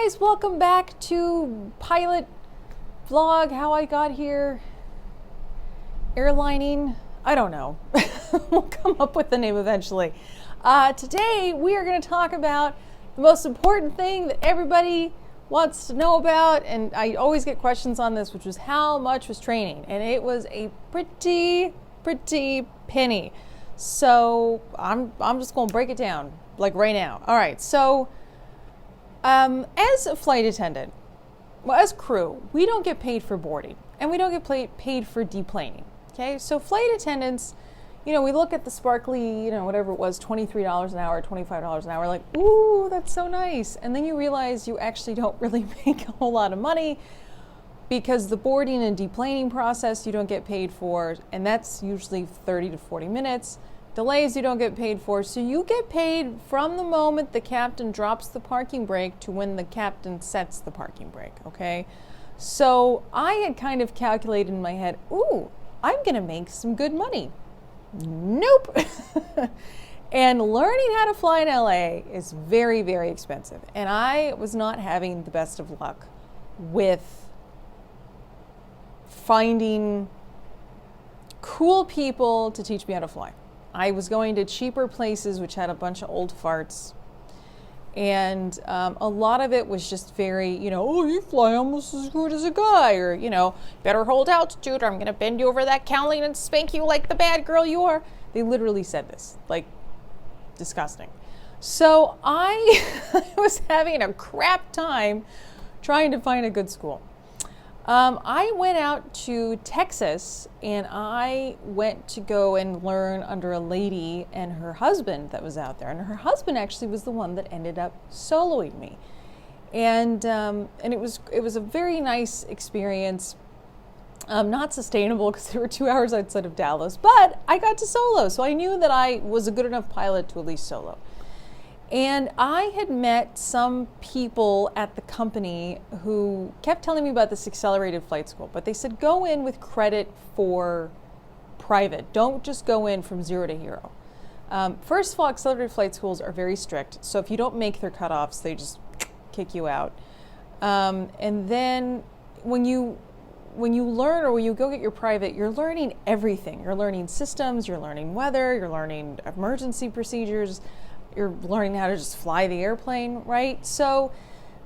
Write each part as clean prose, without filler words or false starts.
guys, welcome back to pilot vlog, how I got here, airlining, I don't know. We'll come up with the name eventually. Today we are going to talk about the most important thing that everybody wants to know about, and I always get questions on this, which was how much was training, and it was a pretty penny. So I'm just going to break it down like right now. All right, so as a flight attendant, well, as crew, we don't get paid for boarding and we don't get paid for deplaning. Okay, so flight attendants, we look at the sparkly, whatever it was, $23 an hour, $25 an hour, like, ooh, that's so nice. And then you realize you actually don't really make a whole lot of money because the boarding and deplaning process you don't get paid for, and that's usually 30 to 40 minutes. Delays you don't get paid for, so you get paid from the moment the captain drops the parking brake to when the captain sets the parking brake, okay? So I had kind of calculated in my head, ooh, I'm gonna make some good money. Nope. And learning how to fly in LA is very, very expensive. And I was not having the best of luck with finding cool people to teach me how to fly. I was going to cheaper places which had a bunch of old farts, and a lot of it was just very, oh, you fly almost as good as a guy, or, better hold altitude or I'm going to bend you over that cowling and spank you like the bad girl you are. They literally said this, like, disgusting. So I was having a crap time trying to find a good school. I went out to Texas and I went to go and learn under a lady and her husband that was out there. And her husband actually was the one that ended up soloing me. And it was a very nice experience. Not sustainable because there were 2 hours outside of Dallas, but I got to solo. So I knew that I was a good enough pilot to at least solo. And I had met some people at the company who kept telling me about this accelerated flight school, but they said go in with credit for private. Don't just go in from 0 to hero. First of all, accelerated flight schools are very strict, so if you don't make their cutoffs, they just kick you out. And then when you learn, or when you go get your private, you're learning everything. You're learning systems, you're learning weather, you're learning emergency procedures, you're learning how to just fly the airplane, right? So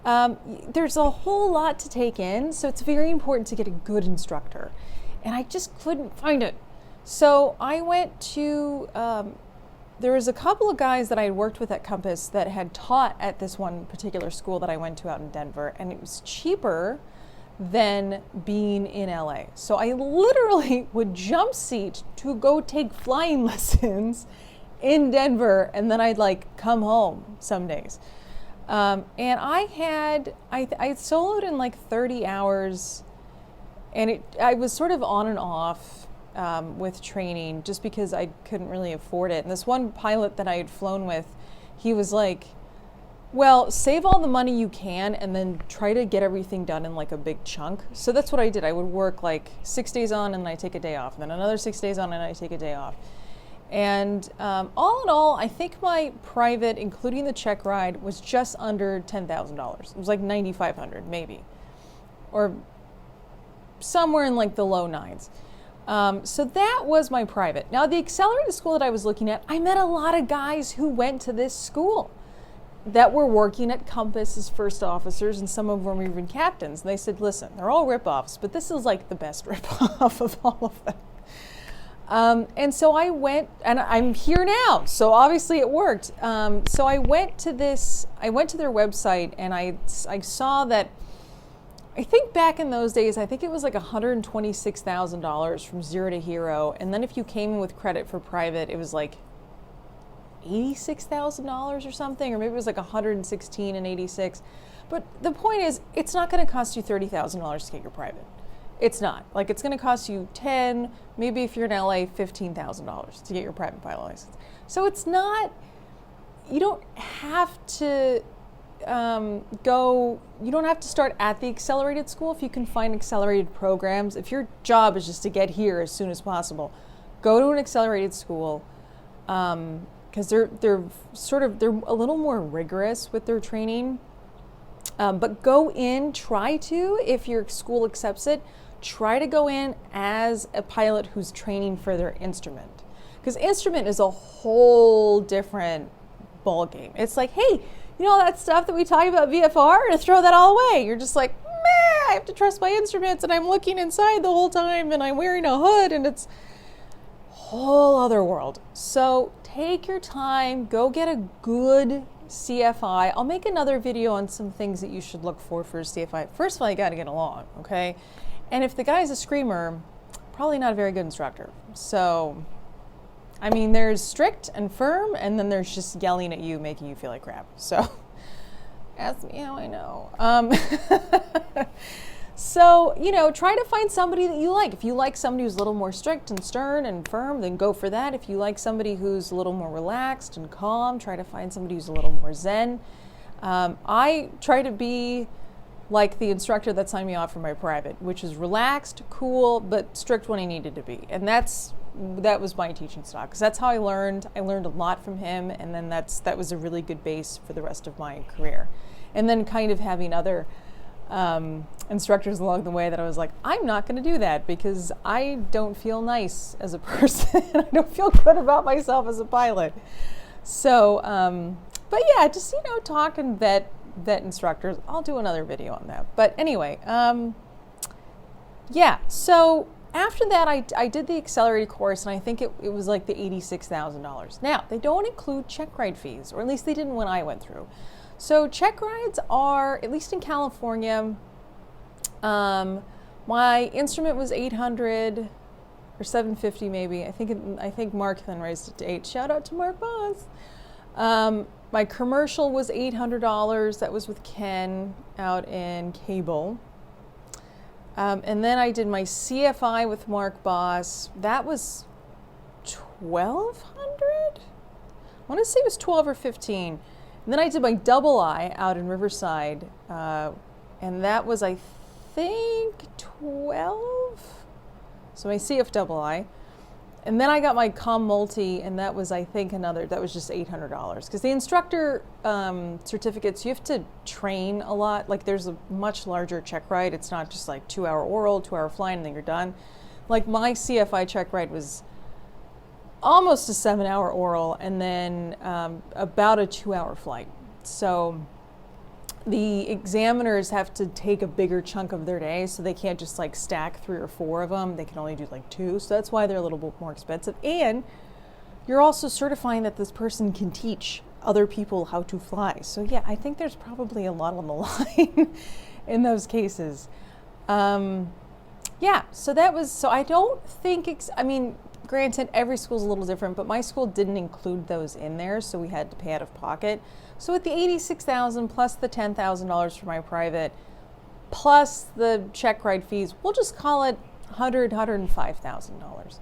there's a whole lot to take in, so it's very important to get a good instructor. And I just couldn't find it. So I went to, there was a couple of guys that I had worked with at Compass that had taught at this one particular school that I went to out in Denver, and it was cheaper than being in LA. So I literally would jump seat to go take flying lessons in Denver, and then I'd come home some days. And I soloed in 30 hours, and I was sort of on and off with training just because I couldn't really afford it. And this one pilot that I had flown with, he was like, well, save all the money you can and then try to get everything done in a big chunk. So that's what I did. I would work 6 days on and I take a day off, and then another 6 days on and I take a day off. And all in all, I think my private, including the check ride, was just under $10,000. It was $9,500 maybe, or somewhere in the low nines. So that was my private. Now, the accelerated school that I was looking at, I met a lot of guys who went to this school that were working at Compass as first officers, and some of them were even captains. And they said, listen, they're all rip-offs, but this is the best rip-off of all of them. And so I went, and I'm here now, so obviously it worked. So I went to their website, and I saw that, I think back in those days, I think it was $126,000 from 0 to hero, and then if you came in with credit for private, it was $86,000 or something, or maybe it was $116 and $86. But the point is, it's not going to cost you $30,000 to get your private. It's not. It's going to cost you $10,000, maybe if you're in LA, $15,000 to get your private pilot license. So it's not, you don't have to you don't have to start at the accelerated school if you can find accelerated programs. If your job is just to get here as soon as possible, go to an accelerated school, because they're a little more rigorous with their training. But go in, if your school accepts it, try to go in as a pilot who's training for their instrument. Because instrument is a whole different ball game. It's like, hey, you know all that stuff that we talk about VFR, to throw that all away. You're just like, meh, I have to trust my instruments, and I'm looking inside the whole time, and I'm wearing a hood, and it's a whole other world. So take your time, go get a good CFI. I'll make another video on some things that you should look for a CFI. First of all, you got to get along, okay? And if the guy's a screamer, probably not a very good instructor. So, I mean, there's strict and firm, and then there's just yelling at you, making you feel like crap. So, ask me how I know. So, you know, try to find somebody that you like. If you like somebody who's a little more strict and stern and firm, then go for that. If you like somebody who's a little more relaxed and calm, try to find somebody who's a little more zen. I try to be like the instructor that signed me off for my private, which is relaxed, cool, but strict when he needed to be. And that was my teaching style, because that's how I learned. I learned a lot from him, and then that was a really good base for the rest of my career. And then kind of having other instructors along the way that I was like, I'm not going to do that because I don't feel nice as a person. I don't feel good about myself as a pilot. So, but yeah, just, you know, talk and vet instructors. I'll do another video on that. But anyway, yeah, so after that, I did the accelerated course, and I think it was like the $86,000. Now, they don't include check ride fees, or at least they didn't when I went through. So check rides are, at least in California, my instrument was $800 or $750 maybe. I think Mark then raised it to $800. Shout out to Mark Boss. My commercial was $800. That was with Ken out in Cable. And then I did my CFI with Mark Boss. That was $1,200? I want to say it was 12 or 15. And then I did my double I out in Riverside, and that was, I think, 12. So my CF double I. And then I got my Com Multi, and that was, I think, that was just $800. Because the instructor certificates, you have to train a lot. Like, there's a much larger check ride. It's not just like 2-hour oral, 2-hour flying, and then you're done. Like, my CFI check ride was almost a 7-hour oral, and then about a 2-hour flight. So the examiners have to take a bigger chunk of their day, so they can't just like stack 3 or 4 of them. They can only do like 2, so that's why they're a little bit more expensive. And you're also certifying that this person can teach other people how to fly. So yeah, I think there's probably a lot on the line in those cases. Yeah, so I don't think, I mean, granted, every school's a little different, but my school didn't include those in there, so we had to pay out of pocket. So with the $86,000 plus the $10,000 for my private, plus the check ride fees, we'll just call it $105,000.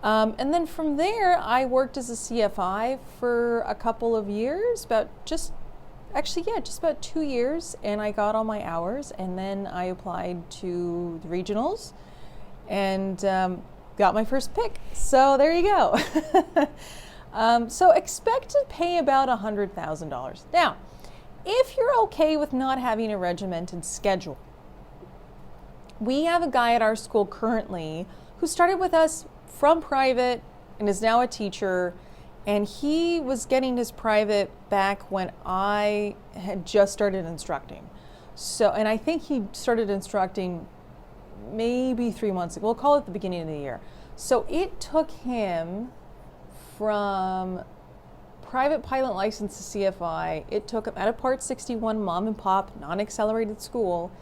And then from there, I worked as a CFI for a couple of years, just about 2 years, and I got all my hours, and then I applied to the regionals and got my first pick. So there you go. So expect to pay about $100,000. Now, if you're okay with not having a regimented schedule, we have a guy at our school currently who started with us from private and is now a teacher, and he was getting his private back when I had just started instructing. So, and I think he started instructing maybe 3 months ago. We'll call it the beginning of the year. So it took him from private pilot license to CFI. It took him at a Part 61 mom and pop non-accelerated school.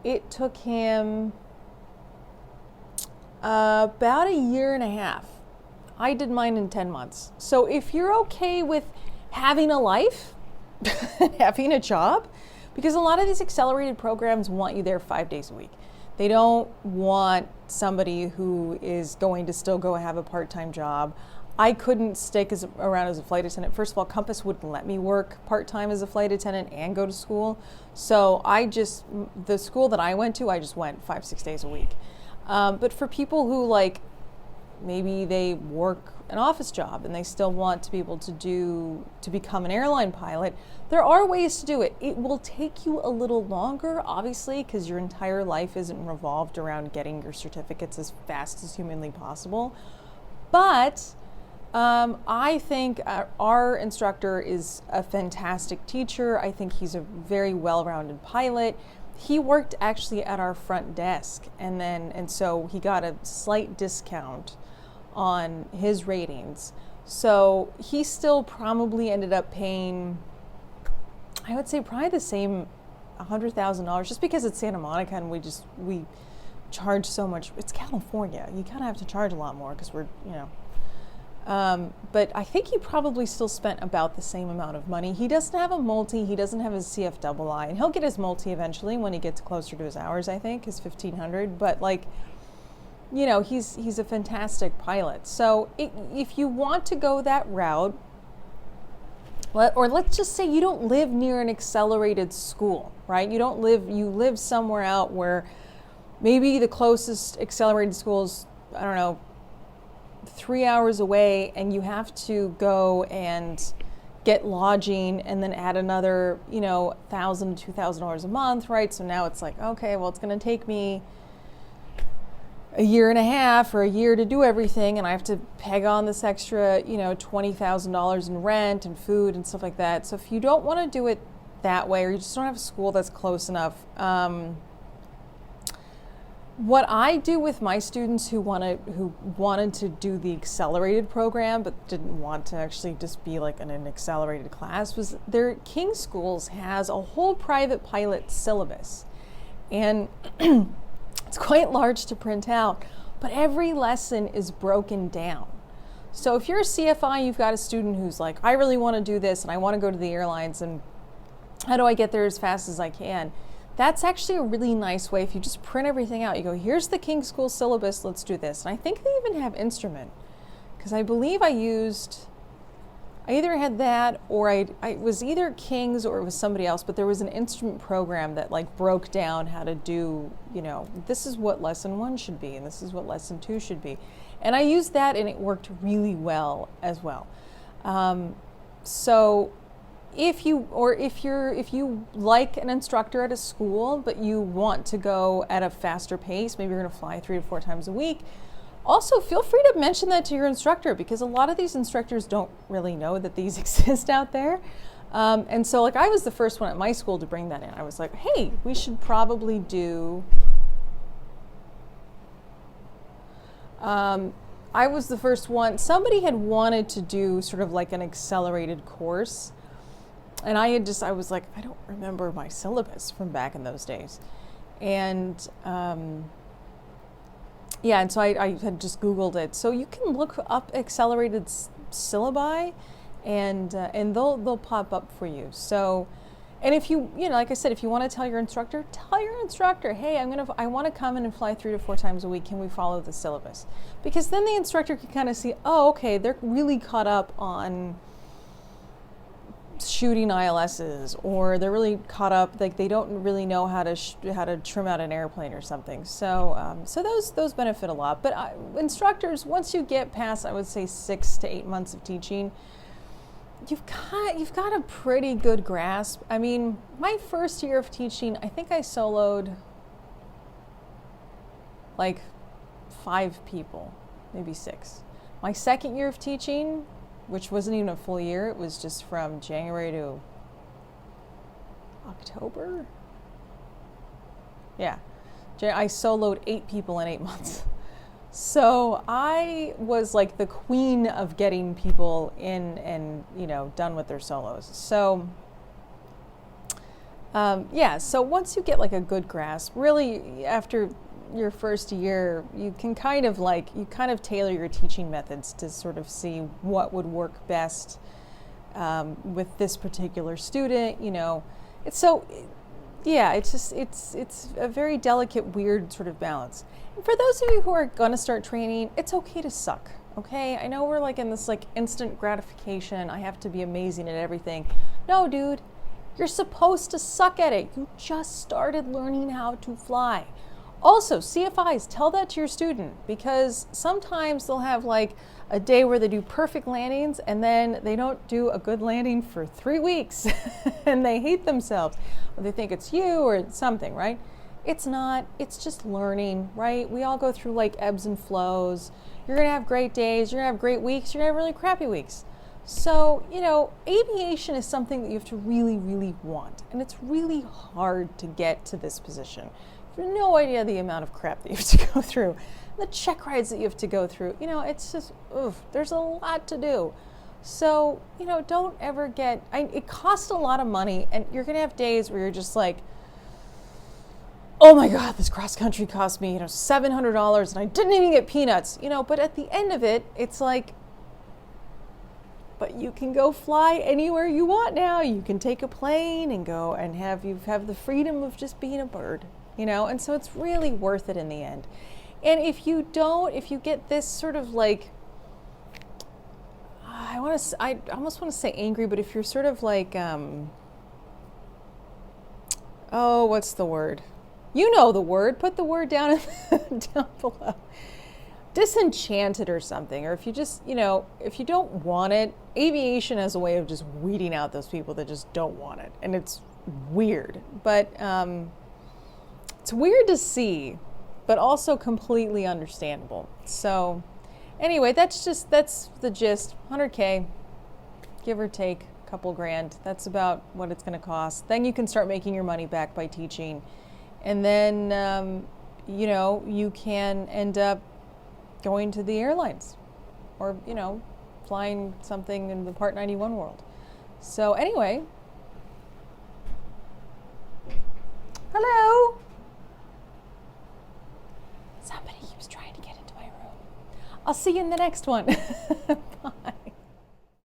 It took him about a year and a half. I did mine in 10 months. So if you're okay with having a life, having a job, because a lot of these accelerated programs want you there 5 days a week. They don't want somebody who is going to still go have a part-time job. I couldn't stick around as a flight attendant. First of all, Compass wouldn't let me work part-time as a flight attendant and go to school. So the school that I went to, I just went 5-6 days a week. But for people who like maybe they work an office job and they still want to be able to become an airline pilot. There are ways to do it. It will take you a little longer, obviously, because your entire life isn't revolved around getting your certificates as fast as humanly possible. But I think our instructor is a fantastic teacher. I think he's a very well-rounded pilot. He worked actually at our front desk, and so he got a slight discount on his ratings. So he still probably ended up paying, I would say, probably the same $100,000, just because it's Santa Monica and we charge so much. It's California. You kind of have to charge a lot more because we're, but I think he probably still spent about the same amount of money. He doesn't have a multi, he doesn't have his CFII, and he'll get his multi eventually when he gets closer to his hours, I think, his 1,500. But he's a fantastic pilot. So if you want to go that route, or let's just say you don't live near an accelerated school, right? You live somewhere out where maybe the closest accelerated school is, I don't know, 3 hours away, and you have to go and get lodging and then add another, $1,000 to $2,000 a month, right? So now it's like, okay, well, it's going to take me a year and a half or a year to do everything, and I have to peg on this extra, $20,000 in rent and food and stuff like that. So if you don't want to do it that way, or you just don't have a school that's close enough, what I do with my students who wanted to do the accelerated program but didn't want to actually just be like in an accelerated class was their King Schools has a whole private pilot syllabus, and it's quite large to print out, but every lesson is broken down. So if you're a CFI, you've got a student who's like, I really want to do this and I want to go to the airlines, and how do I get there as fast as I can? That's actually a really nice way. If you just print everything out, you go, here's the King School syllabus, let's do this. And I think they even have Instrument, because I believe I either had that, or I was either King's or it was somebody else, but there was an Instrument program that broke down how to do, this is what lesson 1 should be and this is what lesson 2 should be. And I used that and it worked really well as well. So if you like an instructor at a school, but you want to go at a faster pace, maybe you're going to fly 3 to 4 times a week, also feel free to mention that to your instructor, because a lot of these instructors don't really know that these exist out there. And so I was the first one at my school to bring that in. I was like, hey, we should probably do, I was the first one. Somebody had wanted to do sort of like an accelerated course. And I was like, I don't remember my syllabus from back in those days. And and so I had just Googled it. So you can look up accelerated syllabi, and they'll pop up for you. So, and if you like I said, if you want to tell your instructor, hey, I want to come in and fly 3 to 4 times a week. Can we follow the syllabus? Because then the instructor can kind of see, oh, okay, they're really caught up on shooting ILSs, or they're really caught up, they don't really know how to trim out an airplane or something. So those benefit a lot. But instructors, once you get past, I would say 6 to 8 months of teaching, you've got a pretty good grasp. I mean, my first year of teaching, I think I soloed 5 people, maybe 6. My second year of teaching, which wasn't even a full year, it was just from January to October. Yeah, I soloed 8 people in 8 months. So I was like the queen of getting people in and done with their solos. So so once you get a good grasp, really after your first year, you can kind of tailor your teaching methods to sort of see what would work best with this particular student. It's a very delicate, weird sort of balance. And for those of you who are going to start training, it's okay to suck. Okay, I know we're in this instant gratification. I have to be amazing at everything. No, dude, you're supposed to suck at it. You just started learning how to fly. Also, CFIs, tell that to your student, because sometimes they'll have like a day where they do perfect landings and then they don't do a good landing for 3 weeks and they hate themselves, or they think it's you or something, right? It's not, it's just learning, right? We all go through like ebbs and flows. You're gonna have great days, you're gonna have great weeks, you're gonna have really crappy weeks. So, you know, aviation is something that you have to really, really want. And it's really hard to get to this position. You have no idea the amount of crap that you have to go through, the check rides that you have to go through. You know, it's just, oof, there's a lot to do. So, you know, don't ever get, it costs a lot of money, and you're gonna have days where you're just like, oh my God, this cross country cost me, you know, $700 and I didn't even get peanuts, you know, but at the end of it, it's like, but you can go fly anywhere you want now. You can take a plane and go and have the freedom of just being a bird, you know, and so it's really worth it in the end. And if you get this sort of like, I almost want to say angry, but if you're sort of like, oh, what's the word? You know the word, put the word down, down below. Disenchanted or something, or if you just, you know, if you don't want it, aviation has a way of just weeding out those people that just don't want it. And it's weird, but it's weird to see, but also completely understandable. So anyway, that's the gist. 100K, give or take a couple grand. That's about what it's going to cost. Then you can start making your money back by teaching. And then, you know, you can end up going to the airlines, or, you know, flying something in the Part 91 world. So anyway, hello. Somebody keeps trying to get into my room. I'll see you in the next one.